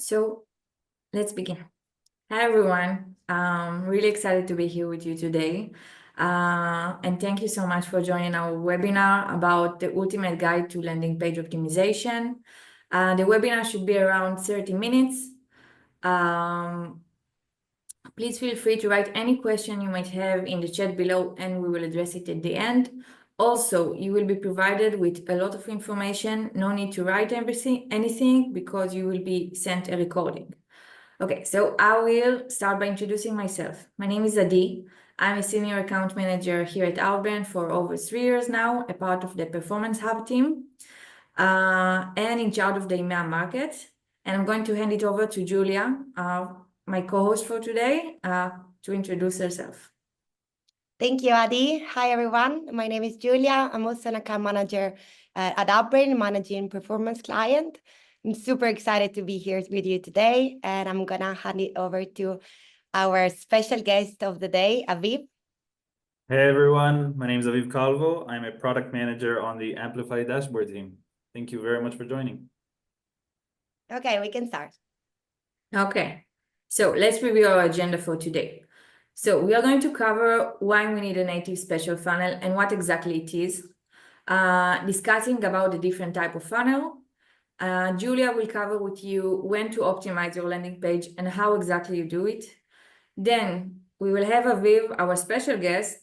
so let's begin. Hi, everyone. I'm really excited to be here with you today. And thank you so much for joining our webinar about the ultimate guide to landing page optimization. The webinar should be around 30 minutes. Please feel free to write any question you might have in the chat below, and we will address it at the end. Also, you will be provided with a lot of information. No need to write anything because you will be sent a recording. Okay, so I will start by introducing myself. My name is Adi. I'm a senior account manager here at Outbrain for over 3 years now, a part of the Performance Hub team, and in charge of the EMEA market. And I'm going to hand it over to Giulia, my co-host for today, to introduce herself. Thank you, Adi. Hi, everyone. My name is Giulia. I'm also an account manager at Outbrain, managing performance client. I'm super excited to be here with you today, and I'm going to hand it over to our special guest of the day, Aviv. Hey, everyone. My name is Aviv Kalvo. I'm a product manager on the Amplify dashboard team. Thank you very much for joining. Okay, we can start. Okay, so let's review our agenda for today. So we are going to cover why we need a native special funnel and what exactly it is, discussing about the different type of funnel. Giulia will cover with you when to optimize your landing page and how exactly you do it. Then we will have Aviv, our special guest,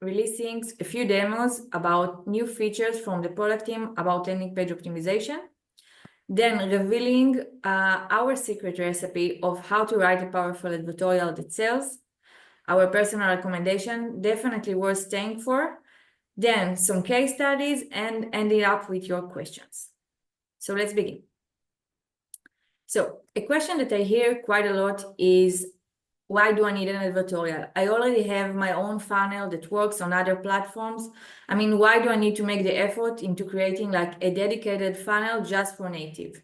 releasing a few demos about new features from the product team about landing page optimization. Then revealing our secret recipe of how to write a powerful advertorial that sells. Our personal recommendation, definitely worth staying for. Then some case studies and ending up with your questions. So let's begin. So a question that I hear quite a lot is, why do I need an advertorial? I already have my own funnel that works on other platforms. I mean, why do I need to make the effort into creating like a dedicated funnel just for native?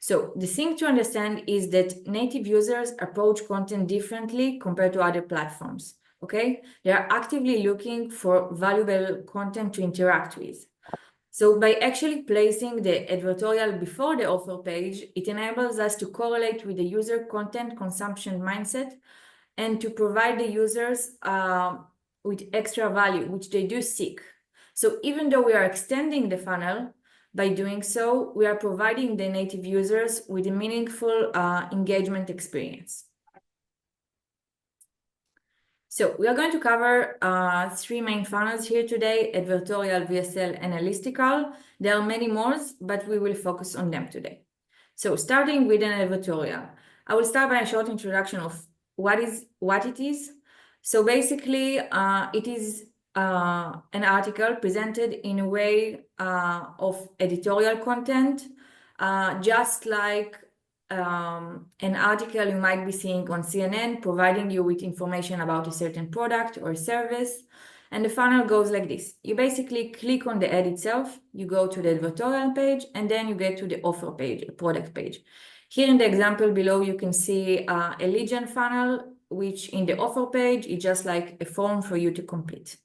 So the thing to understand is that native users approach content differently compared to other platforms, okay? They are actively looking for valuable content to interact with. So by actually placing the advertorial before the offer page, it enables us to correlate with the user content consumption mindset and to provide the users with extra value, which they do seek. So even though we are extending the funnel, by doing so, we are providing the native users with a meaningful engagement experience. So we are going to cover 3 main funnels here today: advertorial, VSL, and listicle. There are many more, but we will focus on them today. So starting with an advertorial, I will start by a short introduction of what it is. So basically, it is an article presented in a way of editorial content, just like an article you might be seeing on CNN, providing you with information about a certain product or service. And the funnel goes like this. You basically click on the ad itself, you go to the advertorial page, and then you get to the offer page, a product page. Here in the example below, you can see a lead gen funnel, which in the offer page is just like a form for you to complete.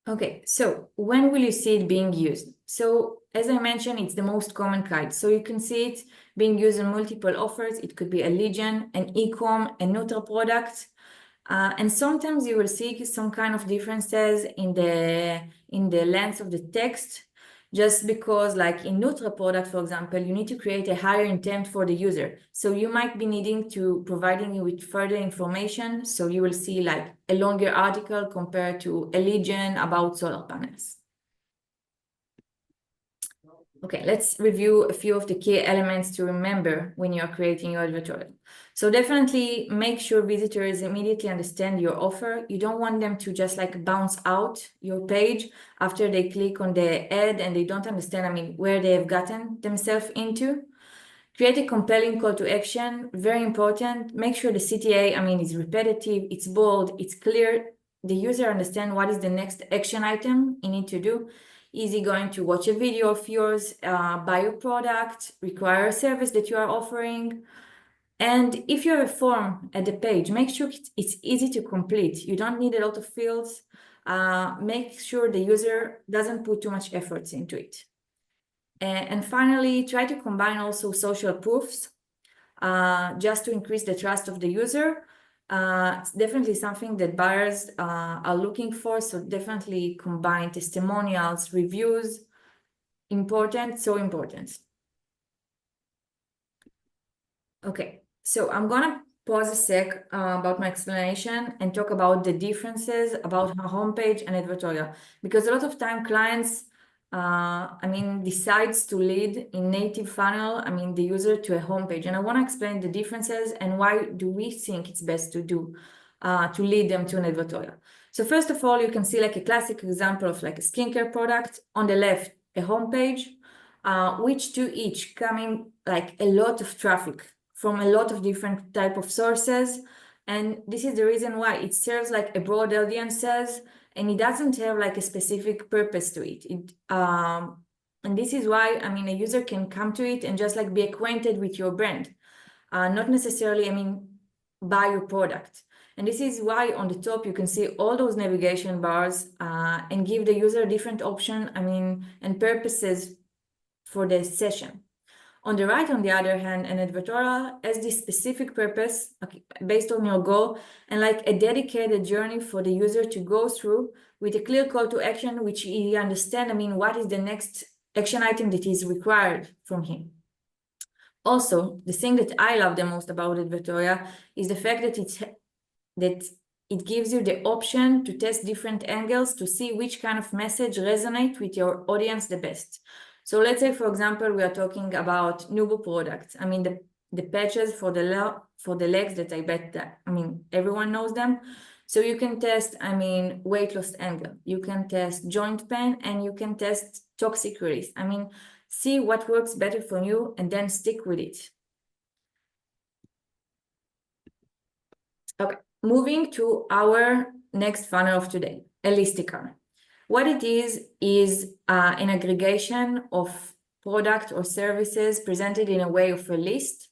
Okay, so when will you see it being used? So as I mentioned, it's the most common guide. So you can see it being used in multiple offers. It could be a lead gen, an e-com, a neutral product. And sometimes you will see some kind of differences in the length of the text, just because like in neutral product, for example, you need to create a higher intent for the user. So you might be needing to providing you with further information. So you will see like a longer article compared to a lead gen about solar panels. Okay, let's review a few of the key elements to remember when you're creating your advertorial. So definitely make sure visitors immediately understand your offer. You don't want them to just like bounce out your page after they click on the ad and they don't understand, I mean, where they have gotten themselves into. Create a compelling call to action, very important. Make sure the CTA, I mean, is repetitive, it's bold, it's clear. The user understands what is the next action item you need to do. Is he going to watch a video of yours, buy your product, require a service that you are offering? And if you have a form at the page, make sure it's easy to complete. You don't need a lot of fields. Make sure the user doesn't put too much efforts into it. And finally, try to combine also social proofs just to increase the trust of the user. It's definitely something that buyers are looking for, so definitely combine testimonials, reviews, important, so important. Okay, so I'm gonna pause a sec about my explanation and talk about the differences about a homepage and advertorial, because a lot of time clients decides to lead in native funnel, the user to a homepage. And I want to explain the differences and why do we think it's best to do to lead them to an advertorial. So first of all, you can see like a classic example of like a skincare product. On the left, a homepage, which to each coming like a lot of traffic from a lot of different type of sources. And this is the reason why it serves like a broad audiences, and it doesn't have like a specific purpose to it. And this is why, a user can come to it and just like be acquainted with your brand, not necessarily, buy your product. And this is why on the top, you can see all those navigation bars and give the user a different option, and purposes for the session. On the right, on the other hand, an advertorial has this specific purpose based on your goal and like a dedicated journey for the user to go through with a clear call to action, which he understands, what is the next action item that is required from him. Also, the thing that I love the most about advertorial is the fact that it gives you the option to test different angles to see which kind of message resonates with your audience the best. So let's say, for example, we are talking about Nubo products. The patches for the legs that I bet that, everyone knows them. So you can test, weight loss angle. You can test joint pain, and you can test toxic release. See what works better for you and then stick with it. Okay, moving to our next funnel of today, a listicle. What it is an aggregation of product or services presented in a way of a list.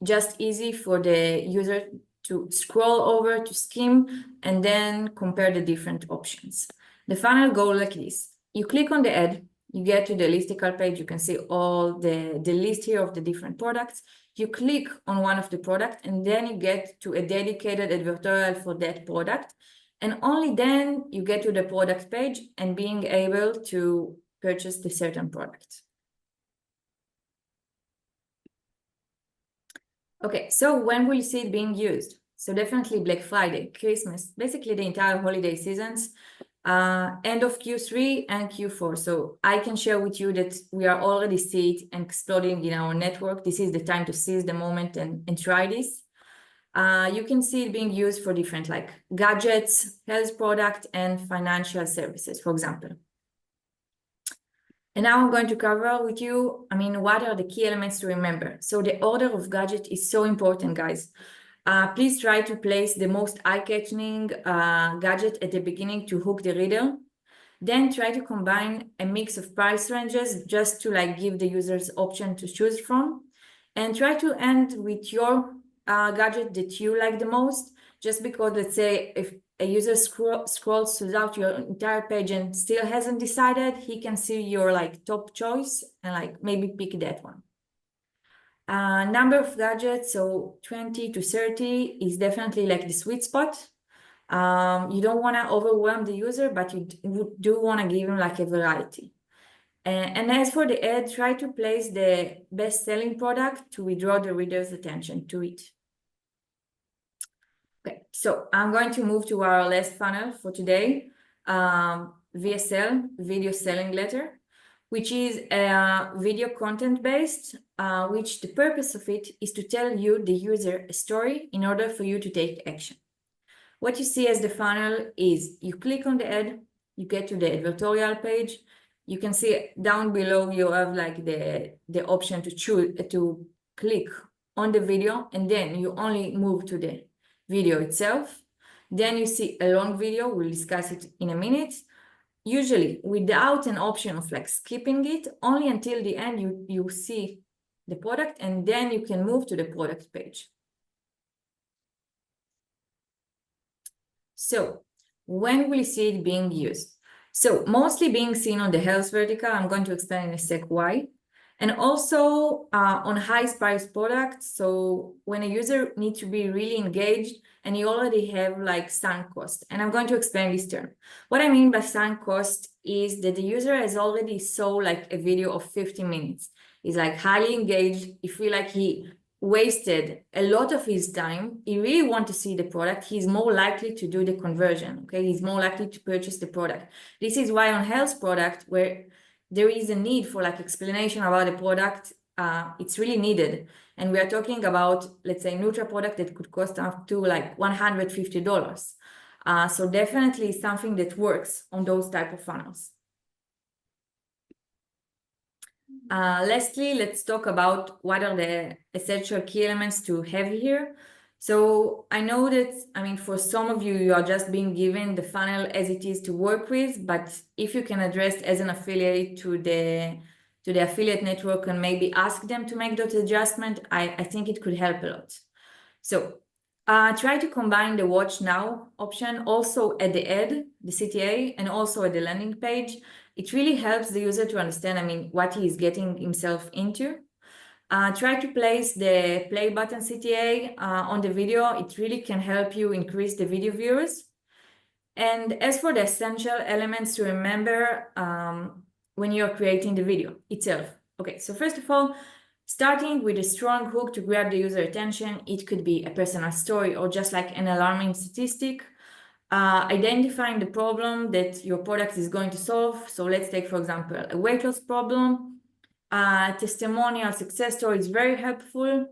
Just easy for the user to scroll over, to skim, and then compare the different options. The funnel goes like this. You click on the ad, you get to the listicle page, you can see all the list here of the different products. You click on one of the products, and then you get to a dedicated advertorial for that product. And only then you get to the product page and being able to purchase the certain product. Okay, so when will you see it being used? So definitely Black Friday, Christmas, basically the entire holiday seasons, end of Q3 and Q4. So I can share with you that we are already see it and exploding in our network. This is the time to seize the moment and try this. You can see it being used for different like gadgets, health product, and financial services, for example. And now I'm going to cover with you, what are the key elements to remember? So the order of gadget is so important, guys. Please try to place the most eye-catching gadget at the beginning to hook the reader. Then try to combine a mix of price ranges just to like give the users option to choose from. And try to end with your gadget that you like the most, just because let's say if a user scrolls throughout your entire page and still hasn't decided, he can see your like top choice and like maybe pick that one. Number of gadgets, so 20 to 30 is definitely like the sweet spot. You don't want to overwhelm the user, but you do want to give him like a variety. And as for the ad, try to place the best-selling product to withdraw the reader's attention to it. Okay, so I'm going to move to our last funnel for today, VSL, Video Selling Letter, which is video content based, which the purpose of it is to tell you, the user, a story in order for you to take action. What you see as the funnel is you click on the ad, you get to the advertorial page. You can see down below you have like the option to choose to click on the video, and then you only move to the video itself. Then you see a long video, we'll discuss it in a minute, usually without an option of like skipping it, only until the end you see the product, and then you can move to the product page. So when will you see it being used? So mostly being seen on the health vertical. I'm going to explain in a sec why. And also on highest price products. So when a user needs to be really engaged and you already have like sunk cost. And I'm going to explain this term. What I mean by sunk cost is that the user has already saw like a video of 50 minutes. He's like highly engaged. You feel like he wasted a lot of his time. He really wants to see the product. He's more likely to do the conversion. Okay, he's more likely to purchase the product. This is why on health product, where there is a need for like explanation about the product, it's really needed. And we are talking about, let's say, Nutra product that could cost up to like $150. So definitely something that works on those type of funnels. Lastly, let's talk about what are the essential key elements to have here. So I know that, I mean, for some of you, you are just being given the funnel as it is to work with, but if you can address as an affiliate to the affiliate network and maybe ask them to make that adjustment, I think it could help a lot. So try to combine the watch now option also at the ad, the CTA, and also at the landing page. It really helps the user to understand, I mean, what he is getting himself into. Try to place the play button CTA on the video. It really can help you increase the video viewers. And as for the essential elements to remember when you're creating the video itself. Okay, so first of all, starting with a strong hook to grab the user attention. It could be a personal story or just like an alarming statistic. Identifying the problem that your product is going to solve. So let's take, for example, a weight loss problem. Testimonial success story is very helpful.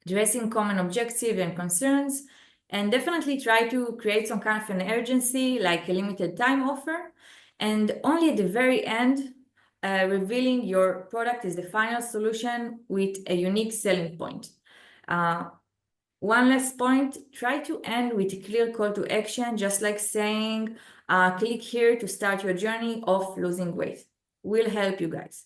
Addressing common objectives and concerns. And definitely try to create some kind of an urgency, like a limited time offer. And only at the very end, revealing your product is the final solution with a unique selling point. One last point, try to end with a clear call to action, just like saying, click here to start your journey of losing weight. Will help you guys.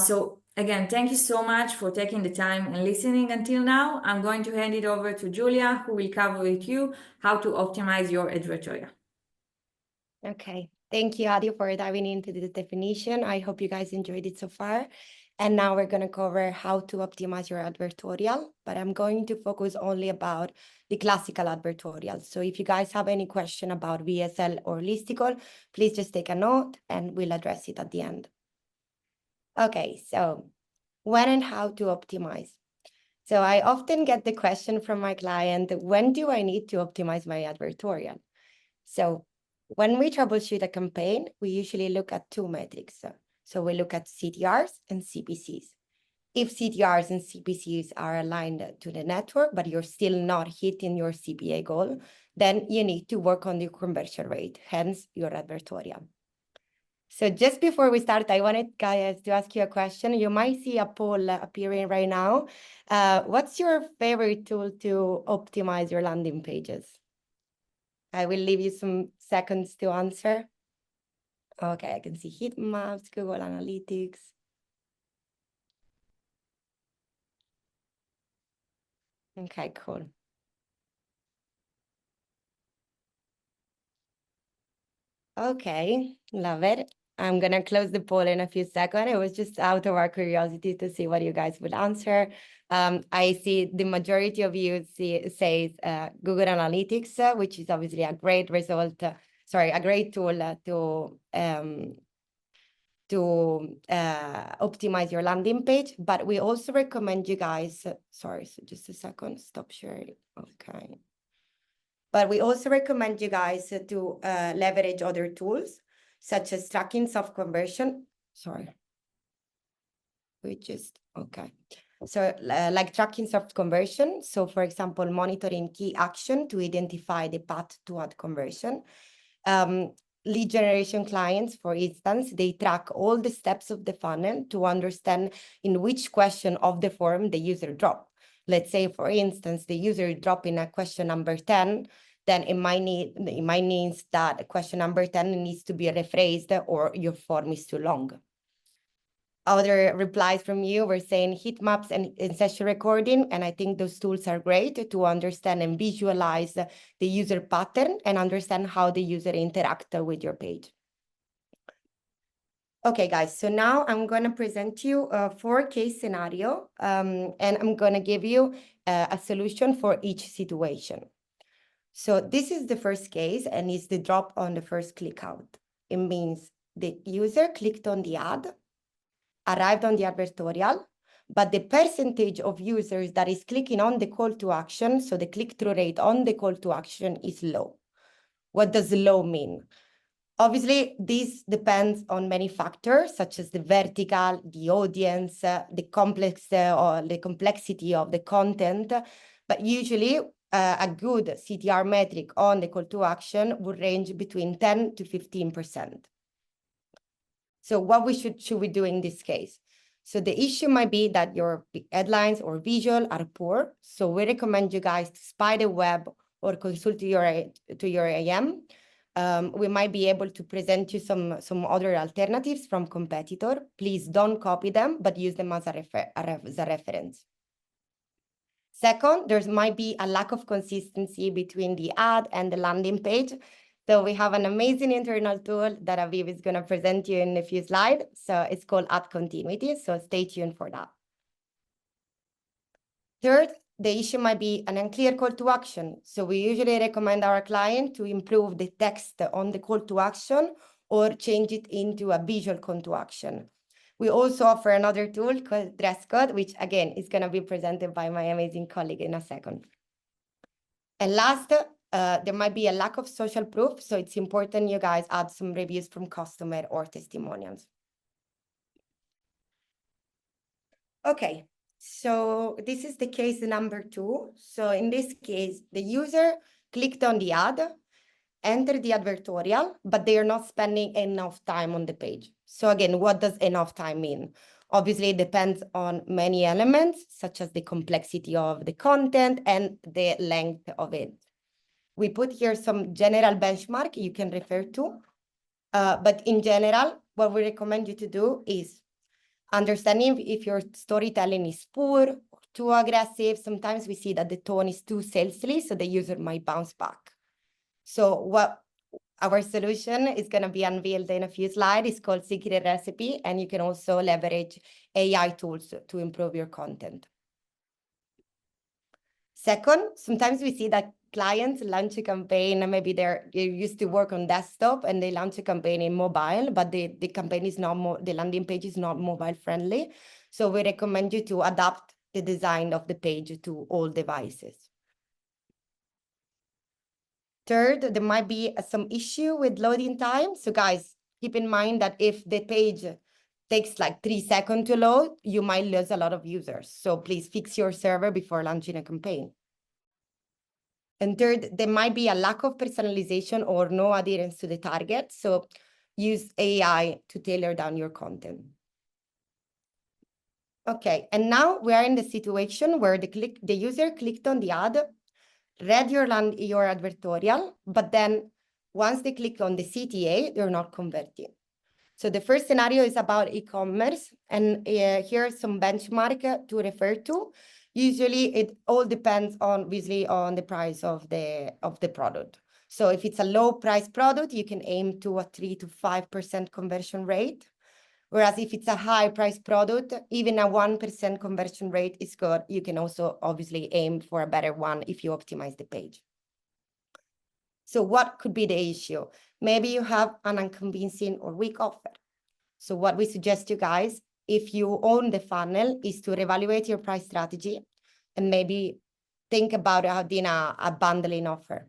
So again, thank you so much for taking the time and listening until now. I'm going to hand it over to Giulia, who will cover with you how to optimize your advertorial. Okay, thank you, Adi, for diving into the definition. I hope you guys enjoyed it so far. And now we're going to cover how to optimize your advertorial, but I'm going to focus only about the classical advertorial. So if you guys have any question about VSL or listicle, please just take a note and we'll address it at the end. Okay, so when and how to optimize. So I often get the question from my client, when do I need to optimize my advertorial? So when we troubleshoot a campaign, we usually look at two metrics. So we look at CTRs and CPCs. If CTRs and CPCs are aligned to the network, but you're still not hitting your CPA goal, then you need to work on the conversion rate, hence your advertorial. So just before we start, I wanted guys to ask you a question. You might see a poll appearing right now. What's your favorite tool to optimize your landing pages? I will leave you some seconds to answer. Okay, I can see heat maps, Google Analytics. Okay, cool. Okay, love it. I'm gonna close the poll in a few seconds. It was just out of our curiosity to see what you guys would answer. I see the majority of you says Google Analytics, which is obviously a great result. A great tool to optimize your landing page. But we also recommend you guys. So just a second. Stop sharing. Okay. But we also recommend you guys to leverage other tools, such as tracking soft conversion. Okay. So like tracking soft conversion. So for example, monitoring key action to identify the path to ad conversion. Lead generation clients, for instance, they track all the steps of the funnel to understand in which question of the form the user dropped. Let's say, for instance, the user dropped in a question number 10, then it might mean that question number 10 needs to be rephrased or your form is too long. other replies from you were saying heat maps and session recording. And I think those tools are great to understand and visualize the user pattern and understand how the user interact with your page. Okay, guys, so now I'm going to present you 4 case scenario, and I'm going to give you a solution for each situation. So this is the first case, and it's the drop on the first click out. It means the user clicked on the ad, arrived on the advertorial, but the percentage of users that is clicking on the call to action, so the click-through rate on the call to action is low. What does low mean? Obviously, this depends on many factors, such as the vertical, the audience, the complexity of the content. But usually, a good CTR metric on the call to action would range between 10 to 15%. So what should we do in this case? So the issue might be that your headlines or visual are poor. So we recommend you guys to spy the web or consult to your AM. We might be able to present you some other alternatives from competitor. Please don't copy them, but use them as a reference. Second, there might be a lack of consistency between the ad and the landing page. So we have an amazing internal tool that Aviv is going to present you in a few slides. So it's called Ad Continuity. So stay tuned for that. Third, the issue might be an unclear call to action. So we usually recommend our client to improve the text on the call to action or change it into a visual call to action. We also offer another tool called Dress Code, which again is going to be presented by my amazing colleague in a second. And last, there might be a lack of social proof. So it's important you guys add some reviews from customer or testimonials. Okay. So this is the case number 2. So in this case, the user clicked on the ad, entered the advertorial, but they are not spending enough time on the page. So again, what does enough time mean? Obviously, it depends on many elements, such as the complexity of the content and the length of it. We put here some general benchmark you can refer to. But in general, what we recommend you to do is understanding if your storytelling is poor or too aggressive. Sometimes we see that the tone is too salesy, so the user might bounce back. So what our solution is going to be unveiled in a few slides. It's called Secret Recipe, and you can also leverage AI tools to improve your content. Second, sometimes we see that clients launch a campaign, and maybe they used to work on desktop and they launch a campaign in mobile, but the campaign is not the landing page is not mobile friendly. So we recommend you to adapt the design of the page to all devices. Third, there might be some issue with loading time. So guys, keep in mind that if the page takes like 3 seconds to load, you might lose a lot of users. So please fix your server before launching a campaign. And third, there might be a lack of personalization or no adherence to the target. So use AI to tailor down your content. Okay, and now we are in the situation where the user clicked on the ad, read your advertorial, but then once they click on the CTA, they're not converting. So the first scenario is about e-commerce, and here are some benchmark to refer to. Usually, it all depends on obviously on the price of the product. So if it's a low price product, you can aim to a 3 to 5% conversion rate. Whereas if it's a high price product, even a 1% conversion rate is good. You can also obviously aim for a better one if you optimize the page. So what could be the issue? Maybe you have an unconvincing or weak offer. So what we suggest you guys, if you own the funnel, is to reevaluate your price strategy and maybe think about adding a bundling offer.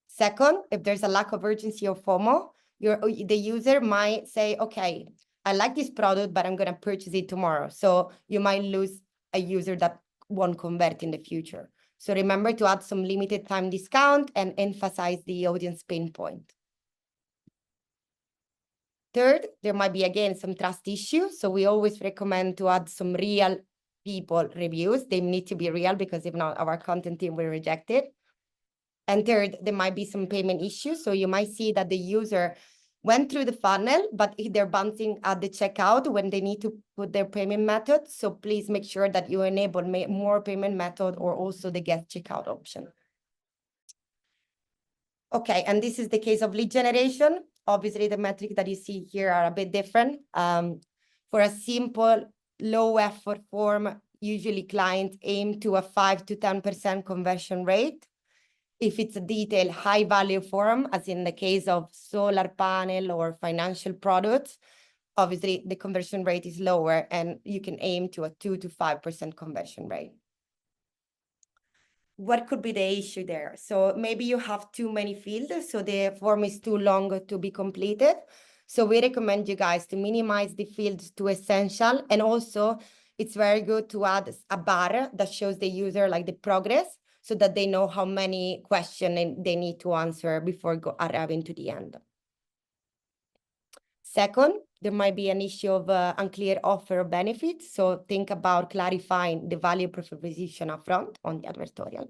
Second, if there's a lack of urgency or FOMO, the user might say, okay, I like this product, but I'm going to purchase it tomorrow. So you might lose a user that won't convert in the future. So remember to add some limited time discount and emphasize the audience pain point. Third, there might be, again, some trust issues. So we always recommend to add some real people reviews. They need to be real because if not, our content team will reject it. And third, there might be some payment issues. So you might see that the user went through the funnel, but they're bouncing at the checkout when they need to put their payment method. So please make sure that you enable more payment method or also the get checkout option. Okay, and this is the case of lead generation. Obviously, the metrics that you see here are a bit different. For a simple, low effort form, usually clients aim to a 5 to 10% conversion rate. If it's a detailed high value form, as in the case of solar panel or financial products, obviously the conversion rate is lower and you can aim to a 2 to 5% conversion rate. What could be the issue there? So maybe you have too many fields, so the form is too long to be completed. So we recommend you guys to minimize the fields to essential. And also it's very good to add a bar that shows the user like the progress so that they know how many questions they need to answer before arriving to the end. Second, there might be an issue of unclear offer or benefits. So think about clarifying the value proposition upfront on the advertorial.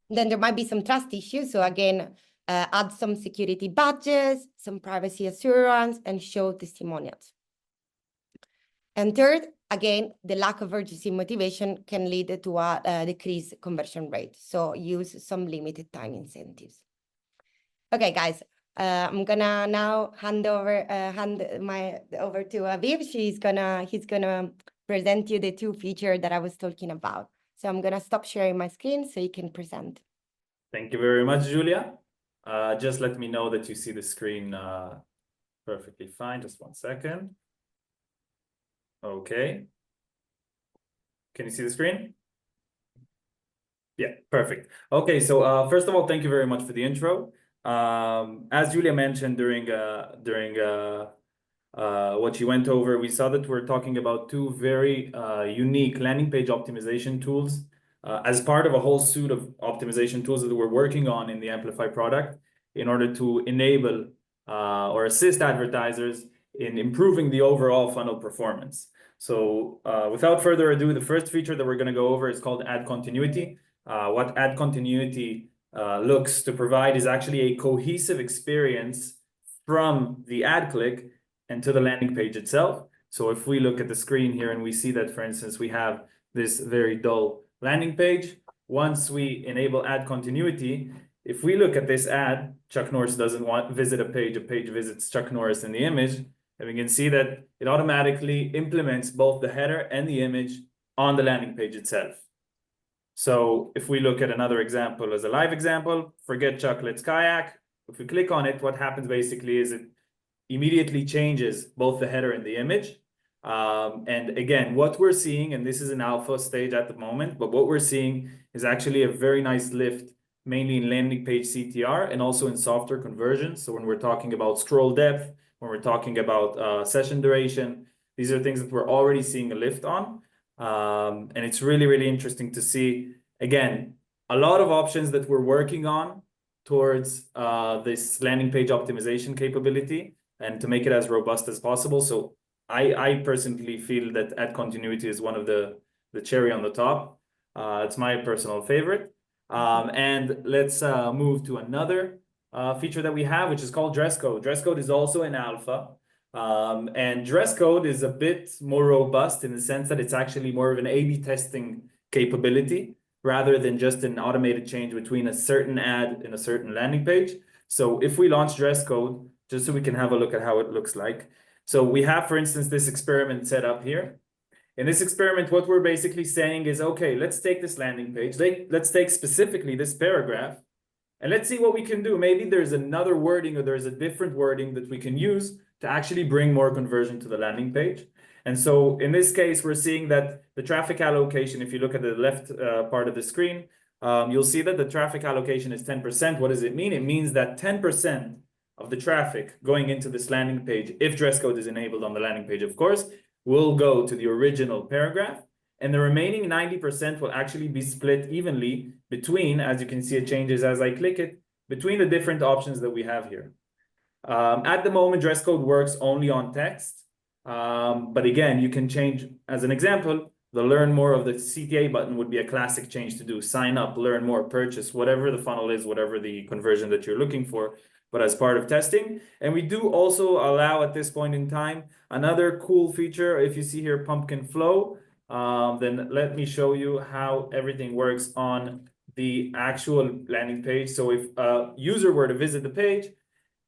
Then there might be some trust issues. So again, add some security badges, some privacy assurance, and show testimonials. And third, again, the lack of urgency motivation can lead to a decreased conversion rate. So use some limited time incentives. Okay, guys. I'm gonna now hand over to Aviv. He's gonna present you the two features that I was talking about. So I'm gonna stop sharing my screen so you can present. Thank you very much, Giulia. Just let me know that you see the screen perfectly fine. Just 1 second. Okay. Can you see the screen? Yeah, perfect. Okay, so first of all, thank you very much for the intro. As Giulia mentioned during what she went over, we saw that we're talking about two very unique landing page optimization tools as part of a whole suite of optimization tools that we're working on in the Amplify product in order to enable or assist advertisers in improving the overall funnel performance. So without further ado, the first feature that we're going to go over is called ad continuity. What ad continuity looks to provide is actually a cohesive experience from the ad click and to the landing page itself. So if we look at the screen here and we see that, for instance, we have this very dull landing page. Once we enable ad continuity, if we look at this ad, Chuck Norris doesn't visit a page visits Chuck Norris in the image, and we can see that it automatically implements both the header and the image on the landing page itself. So if we look at another example as a live example, forget Chuck, let's kayak. If we click on it, what happens basically is it immediately changes both the header and the image. And again, what we're seeing, and this is an alpha stage at the moment, but what we're seeing is actually a very nice lift, mainly in landing page CTR and also in software conversion. So when we're talking about scroll depth, when we're talking about session duration, these are things that we're already seeing a lift on. And it's really, really interesting to see, again, a lot of options that we're working on towards this landing page optimization capability and to make it as robust as possible. So I personally feel that ad continuity is one of the cherry on the top. It's my personal favorite. And let's move to another feature that we have, which is called dress code. Dress code is also in alpha. And dress code is a bit more robust in the sense that it's actually more of an A/B testing capability rather than just an automated change between a certain ad and a certain landing page. So if we launch dress code, just so we can have a look at how it looks like. So we have, for instance, this experiment set up here. In this experiment, what we're basically saying is, okay, let's take this landing page. Let's take specifically this paragraph and let's see what we can do. Maybe there's another wording or there's a different wording that we can use to actually bring more conversion to the landing page. And so in this case, we're seeing that the traffic allocation, if you look at the left part of the screen, you'll see that the traffic allocation is 10%. What does it mean? It means that 10% of the traffic going into this landing page, if dress code is enabled on the landing page, of course, will go to the original paragraph. And the remaining 90% will actually be split evenly between, as you can see, it changes as I click it, between the different options that we have here. At the moment, dress code works only on text. But again, you can change, as an example, the learn more of the CTA button would be a classic change to do. Sign up, learn more, purchase, whatever the funnel is, whatever the conversion that you're looking for. but as part of testing. And we do also allow at this point in time another cool feature. If you see here pumpkin flow, then let me show you how everything works on the actual landing page. So if a user were to visit the page,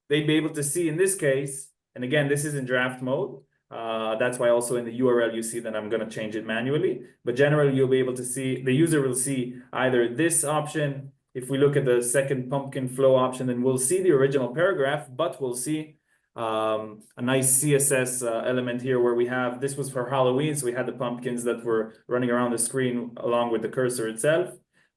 they'd be able to see in this case, and again, this is in draft mode. That's why also in the URL you see that I'm going to change it manually. But generally, you'll be able to see, the user will see either this option. If we look at the second pumpkin flow option, then we'll see the original paragraph, but we'll see a nice CSS element here where we have, this was for Halloween, so we had the pumpkins that were running around the screen along with the cursor itself.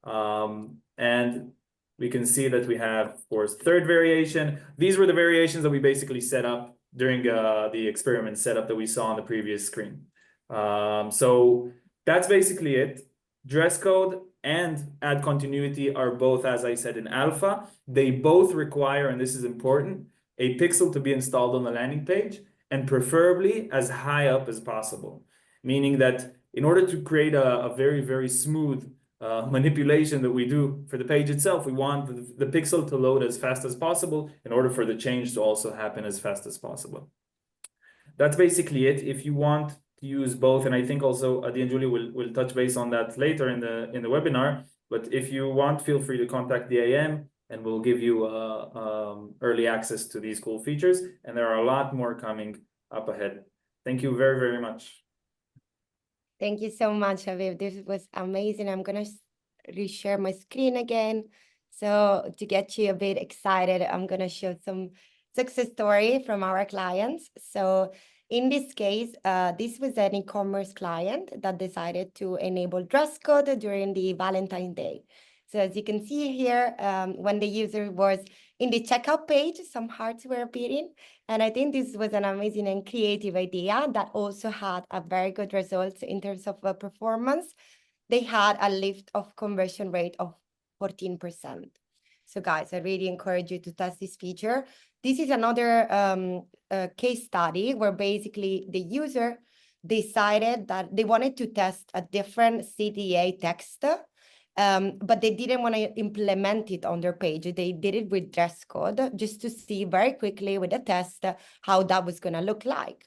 And we can see that we have, of course, third variation. These were the variations that we basically set up during the experiment setup that we saw on the previous screen. So that's basically it. Dress code and ad continuity are both, as I said, in alpha. They both require, and this is important, a pixel to be installed on the landing page, and preferably as high up as possible. Meaning that in order to create a very, very smooth manipulation that we do for the page itself, we want the pixel to load as fast as possible in order for the change to also happen as fast as possible. That's basically it. If you want to use both, and I think also Adi and Julie will touch base on that later in the webinar, but if you want, feel free to contact the AM and we'll give you early access to these cool features. And there are a lot more coming up ahead. Thank you very, very much. Thank you so much, Aviv. This was amazing. I'm going to reshare my screen again. So to get you a bit excited, I'm going to show some success story from our clients. So in this case, this was an e-commerce client that decided to enable dress code during the Valentine's Day. So as you can see here, when the user was in the checkout page, some hearts were appearing. And I think this was an amazing and creative idea that also had a very good results in terms of performance. They had a lift of conversion rate of 14%. So guys, I really encourage you to test this feature. This is another case study where basically the user decided that they wanted to test a different CTA text, but they didn't want to implement it on their page. They did it with dress code just to see very quickly with a test how that was going to look like.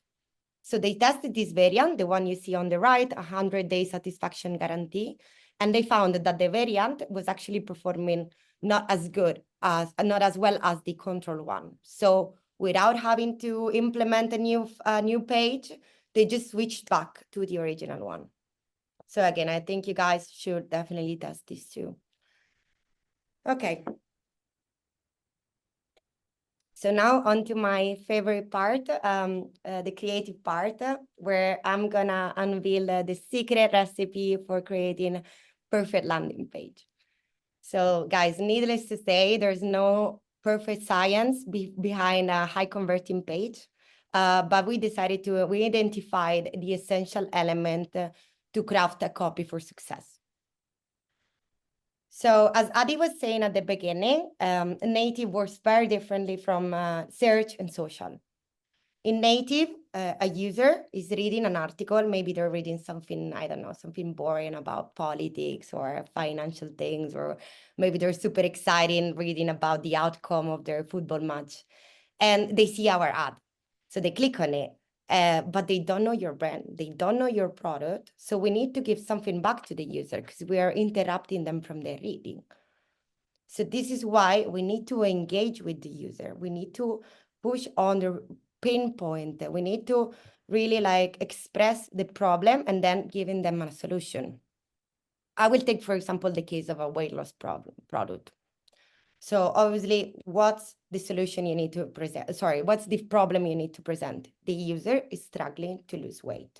So they tested this variant, the one you see on the right, 100-day satisfaction guarantee, and they found that the variant was actually performing not as well as the control one. So without having to implement a new page, they just switched back to the original one. So again, I think you guys should definitely test this too. Okay. So now on to my favorite part, the creative part, where I'm gonna unveil the secret recipe for creating perfect landing page. So guys, needless to say, there's no perfect science behind a high converting page, but we identified the essential element to craft a copy for success. So as Adi was saying at the beginning, native works very differently from search and social. In native, a user is reading an article, maybe they're reading something, I don't know, something boring about politics or financial things, or maybe they're super excited reading about the outcome of their football match, and they see our ad. So they click on it, but they don't know your brand, they don't know your product. So we need to give something back to the user because we are interrupting them from their reading. So this is why we need to engage with the user. We need to push on the pinpoint. We need to really express the problem and then giving them a solution. I will take, for example, the case of a weight loss product. So obviously, what's the solution you need to present? Sorry, what's the problem you need to present? The user is struggling to lose weight.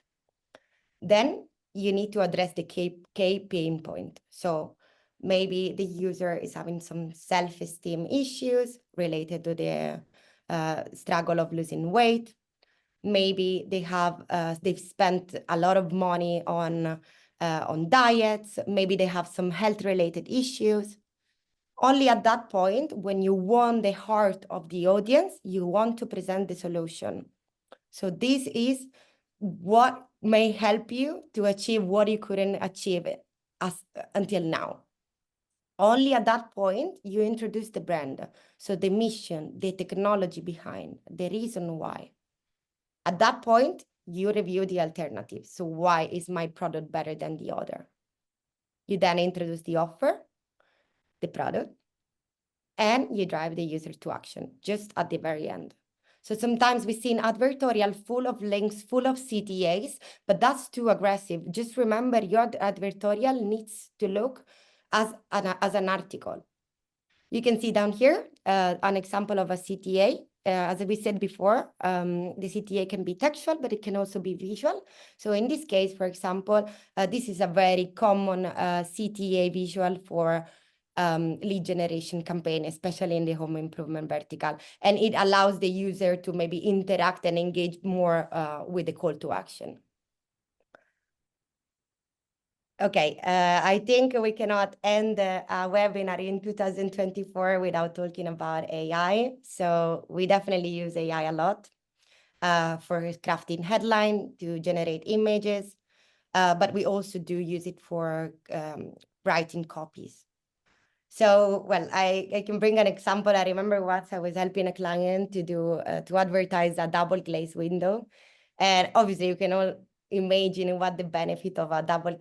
Then you need to address the key pain point. So maybe the user is having some self-esteem issues related to the struggle of losing weight. Maybe they've spent a lot of money on diets. Maybe they have some health-related issues. Only at that point, when you won the heart of the audience, you want to present the solution. So this is what may help you to achieve what you couldn't achieve until now. Only at that point, you introduce the brand. So the mission, the technology behind, the reason why. At that point, you review the alternatives. So why is my product better than the other? You then introduce the offer, the product, and you drive the user to action just at the very end. So sometimes we see an advertorial full of links, full of CTAs, but that's too aggressive. Just remember your advertorial needs to look as an article. You can see down here an example of a CTA. As we said before, the CTA can be textual, but it can also be visual. So in this case, for example, this is a very common CTA visual for lead generation campaign, especially in the home improvement vertical. And it allows the user to maybe interact and engage more with the call to action. Okay, I think we cannot end a webinar in 2024 without talking about AI. So we definitely use AI a lot for crafting headline to generate images, but we also do use it for writing copies. So, well, I can bring an example. I remember once I was helping a client to do to advertise a double glaze window, and obviously you can all imagine what the benefit of a double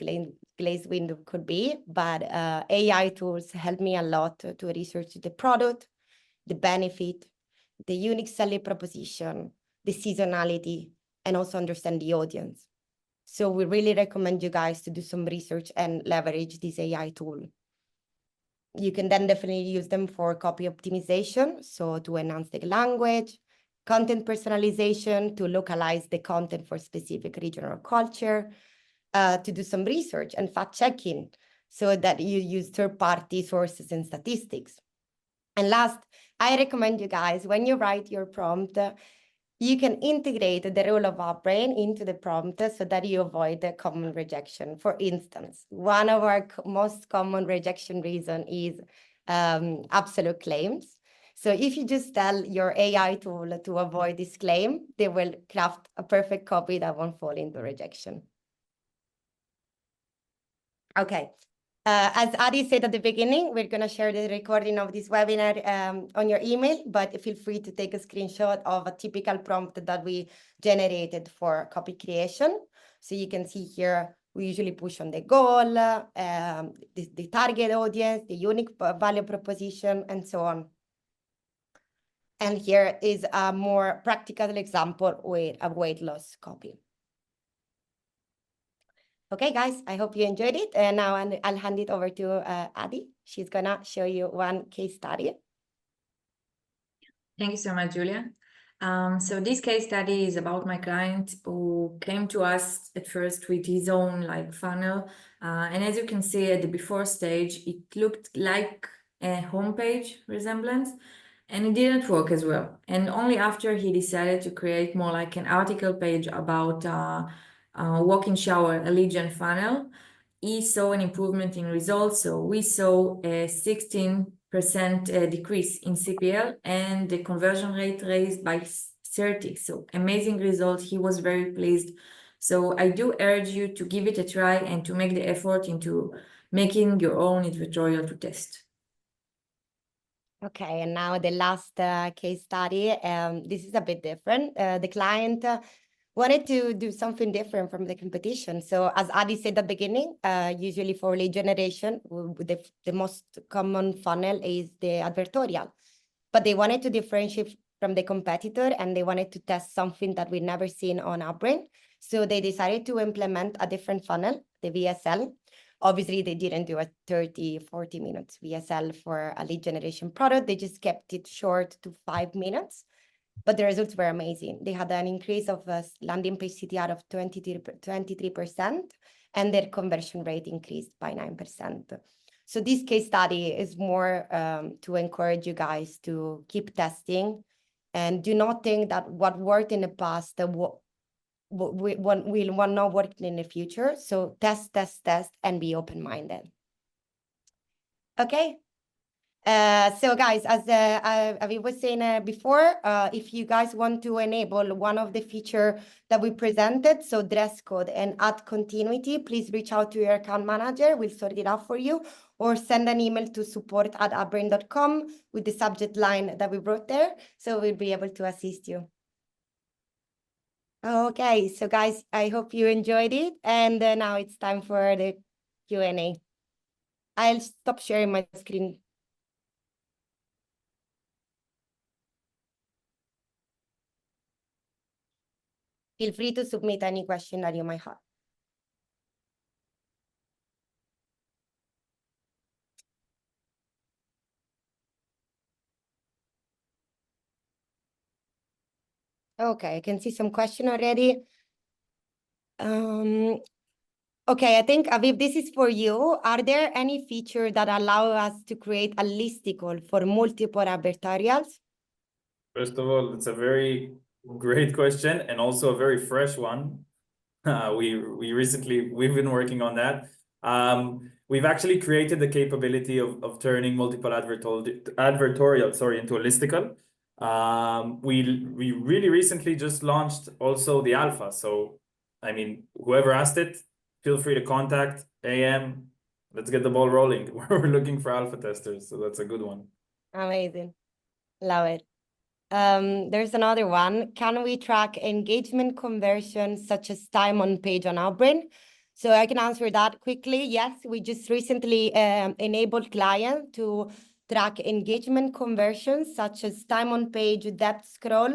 glaze window could be. But AI tools help me a lot to research the product, the benefit, the unique selling proposition, the seasonality, and also understand the audience. So we really recommend you guys to do some research and leverage this AI tool. You can then definitely use them for copy optimization, so to enhance the language, content personalization, to localize the content for specific region or culture, to do some research and fact-checking, so that you use third-party sources and statistics. And last, I recommend you guys, when you write your prompt, you can integrate the role of Outbrain into the prompt so that you avoid the common rejection. For instance, one of our most common rejection reason is absolute claims. So if you just tell your AI tool to avoid this claim, they will craft a perfect copy that won't fall into rejection. Okay. As Adi said at the beginning, we're going to share the recording of this webinar on your email, but feel free to take a screenshot of a typical prompt that we generated for copy creation. So you can see here, we usually push on the goal, the target audience, the unique value proposition, and so on. And here is a more practical example with a weight loss copy. Okay, guys, I hope you enjoyed it. And now I'll hand it over to Adi. She's gonna show you one case study. Thank you so much, Giulia. So this case study is about my client who came to us at first with his own funnel. And as you can see at the before stage, it looked like a homepage resemblance, and it didn't work as well. And only after he decided to create more like an article page about walk-in shower, a lead gen funnel, he saw an improvement in results. So we saw a 16% decrease in CPL, and the conversion rate raised by 30. So amazing result. He was very pleased. So I do urge you to give it a try and to make the effort into making your own advertorial to test. Okay, and now the last case study. This is a bit different. The client wanted to do something different from the competition. So as Adi said at the beginning, usually for lead generation, the most common funnel is the advertorial. But they wanted to differentiate from the competitor, and they wanted to test something that we'd never seen on Outbrain. So they decided to implement a different funnel, the VSL. Obviously, they didn't do a 30, 40 minutes VSL for a lead generation product. They just kept it short to 5 minutes. But the results were amazing. They had an increase of landing page CTR of 23%, and their conversion rate increased by 9%. So this case study is more to encourage you guys to keep testing, and do not think that what worked in the past will not work in the future. So test, and be open-minded. Okay. So guys, as Aviv was saying before, if you guys want to enable one of the feature that we presented, so dress code and add continuity, please reach out to your account manager. We'll sort it out for you, or send an email to support@outbrain.com with the subject line that we wrote there. So we'll be able to assist you. Okay, so guys, I hope you enjoyed it. And now it's time for the Q&A. I'll stop sharing my screen. Feel free to submit any question that you might have. Okay, I can see some question already. Okay, I think, Aviv, this is for you. Are there any features that allow us to create a listicle for multiple advertorials? First of all, it's a very great question and also a very fresh one. We've been working on that. We've actually created the capability of turning multiple advertorial into a listicle. We really recently just launched also the alpha. So, I mean, whoever asked it, feel free to contact AM. Let's get the ball rolling. We're looking for alpha testers, so that's a good one. Amazing. Love it. There's another one. Can we track engagement conversions such as time on page on Outbrain? So I can answer that quickly. Yes, we just recently enabled clients to track engagement conversions such as time on page, depth scroll,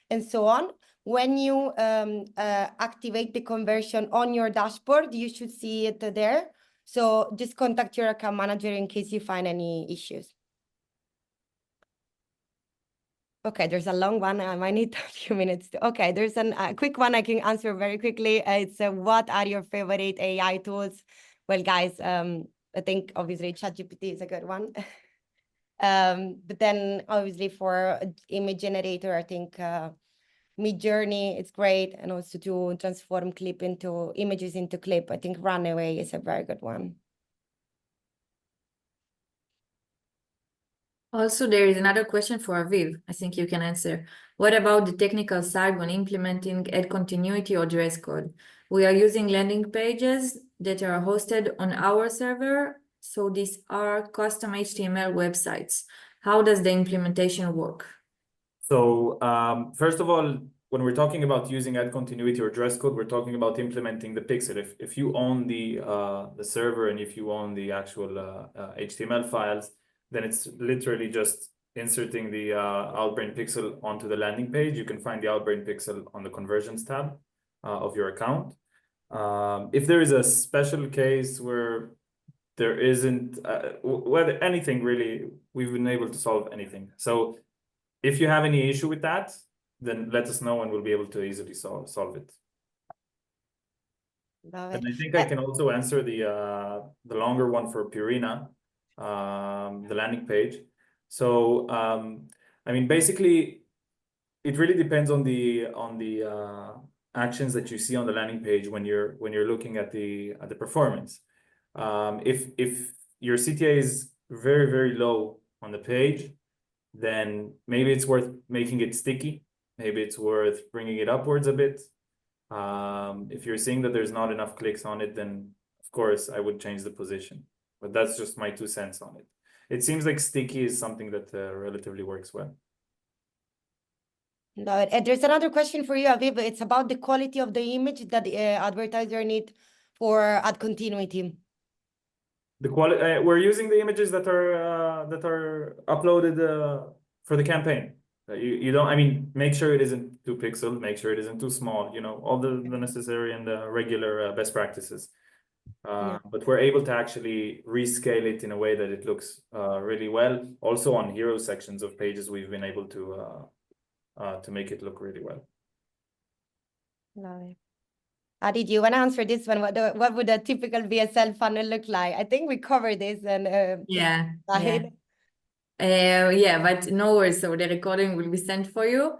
and so on. When you activate the conversion on your dashboard, you should see it there. So just contact your account manager in case you find any issues. Okay, there's a long one. I might need a few minutes. Okay, there's a quick one I can answer very quickly. It's what are your favorite AI tools? Well, guys, I think obviously ChatGPT is a good one. But then obviously for image generator, I think Midjourney is great, and also to transform images into clip. I think Runaway is a very good one. Also, there is another question for Aviv. I think you can answer. What about the technical side when implementing ad continuity or dress code? We are using landing pages that are hosted on our server, so these are custom HTML websites. How does the implementation work? So first of all, when we're talking about using ad continuity or dress code, we're talking about implementing the pixel. If you own the server and if you own the actual HTML files, then it's literally just inserting the Outbrain pixel onto the landing page. You can find the Outbrain pixel on the conversions tab of your account. If there is a special case where there isn't, whether anything really, we've been able to solve anything. So if you have any issue with that, then let us know and we'll be able to easily solve it. Love it. And I think I can also answer the longer one for Purina, the landing page. So I mean, basically, it really depends on the actions that you see on the landing page when you're looking at the performance. If your CTA is very, very low on the page, then maybe it's worth making it sticky. Maybe it's worth bringing it upwards a bit. If you're seeing that there's not enough clicks on it, then of course I would change the position. But that's just my 2 cents on it. It seems like sticky is something that relatively works well. No, and there's another question for you, Aviv. It's about the quality of the image that the advertiser need for ad continuity. The quality we're using the images that are uploaded for the campaign. You don't, I mean, make sure it isn't too pixel, make sure it isn't too small, you know, all the necessary and the regular best practices. But we're able to actually rescale it in a way that it looks really well. Also on hero sections of pages, we've been able to make it look really well. Love it. Adi, do you want to answer this one? What would a typical VSL funnel look like? I think we covered this and Yeah. right? Yeah, but no worries. So the recording will be sent for you.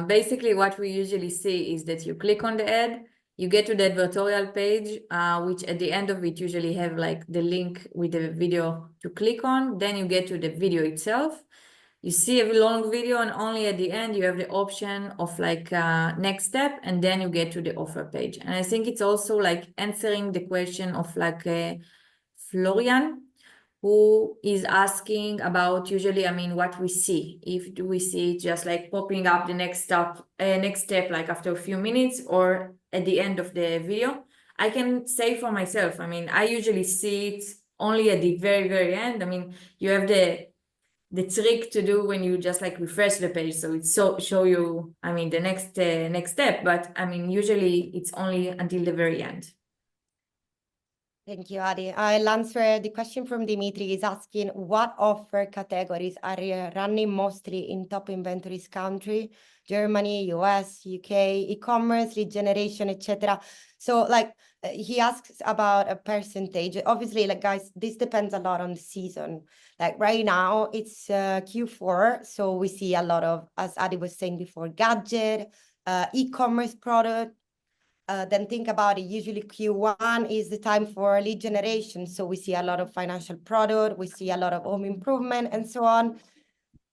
Basically, what we usually see is that you click on the ad, you get to the advertorial page, which at the end of it usually have like the link with the video to click on. Then you get to the video itself. You see a long video, and only at the end you have the option of like next step, and then you get to the offer page. And I think it's also like answering the question of like Florian, who is asking about usually, I mean, what we see. If do we see just like popping up the next step like after a few minutes or at the end of the video. I can say for myself, I mean, I usually see it only at the very, very end. I mean, you have the trick to do when you just like refresh the page, so it's show you, I mean, the next step, but I mean, usually it's only until the very end. Thank you, Adi. I'll answer the question from Dimitri. Is asking what offer categories are running mostly in top inventories country, Germany, US, UK, e-commerce, lead generation, etc. So like he asks about a percentage. Obviously, like guys, this depends a lot on the season. Like right now it's Q4, so we see a lot of, as Adi was saying before, gadget, e-commerce product. Then think about it, usually Q1 is the time for lead generation. So we see a lot of financial product, we see a lot of home improvement and so on.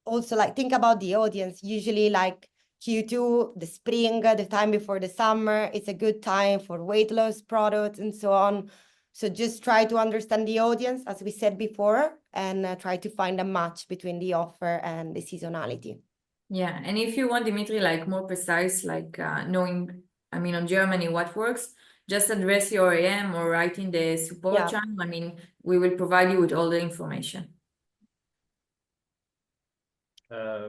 Also, like think about the audience, usually like Q2, the spring, the time before the summer, it's a good time for weight loss products and so on. So just try to understand the audience, as we said before, and try to find a match between the offer and the seasonality. Yeah, and if you want, Dimitri, like more precise, like knowing, I mean, on Germany, what works, just address your AM or write in the support channel. I mean, we will provide you with all the information.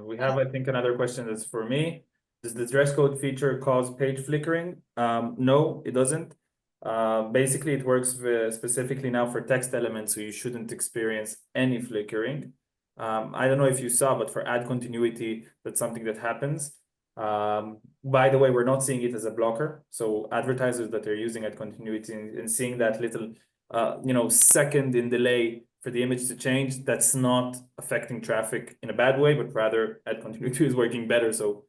We have, I think, another question that's for me. Does the dress code feature cause page flickering? No, it doesn't. Basically, it works specifically now for text elements, so you shouldn't experience any flickering. I don't know if you saw, but for ad continuity, that's something that happens. By the way, we're not seeing it as a blocker. So advertisers that are using ad continuity and seeing that little, second in delay for the image to change, that's not affecting traffic in a bad way, but rather ad continuity is working better. So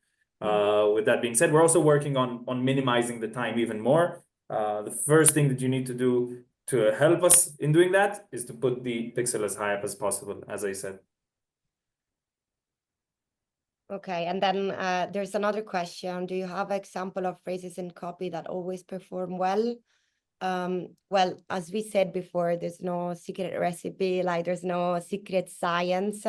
with that being said, we're also working on minimizing the time even more. The first thing that you need to do to help us in doing that is to put the pixel as high up as possible, as I said. Okay, and then there's another question. Do you have an example of phrases in copy that always perform well? Well, as we said before, there's no secret recipe, like there's no secret science.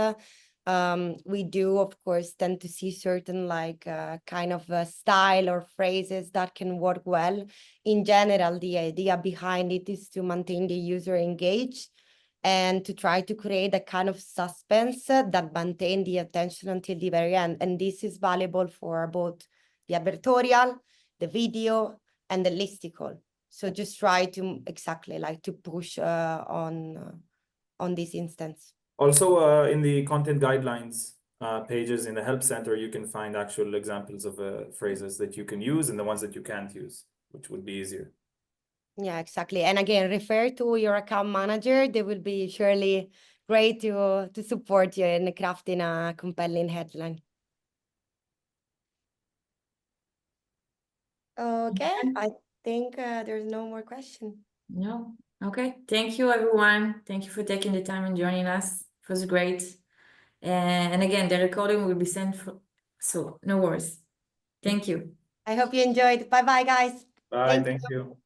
We do, of course, tend to see certain like kind of style or phrases that can work well. In general, the idea behind it is to maintain the user engaged and to try to create a kind of suspense that maintain the attention until the very end. And this is valuable for both the advertorial, the video, and the listicle. So just try to exactly like to push on this instance. Also, in the content guidelines pages in the help center, you can find actual examples of phrases that you can use and the ones that you can't use, which would be easier. Yeah, exactly. And again, refer to your account manager. They will be surely great to support you in crafting a compelling headline. Okay, I think there's no more question. No. Okay. Thank you, everyone. Thank you for taking the time and joining us. It was great. And again, the recording will be sent so no worries. Thank you. I hope you enjoyed. Bye-bye, guys. Bye. Thank you.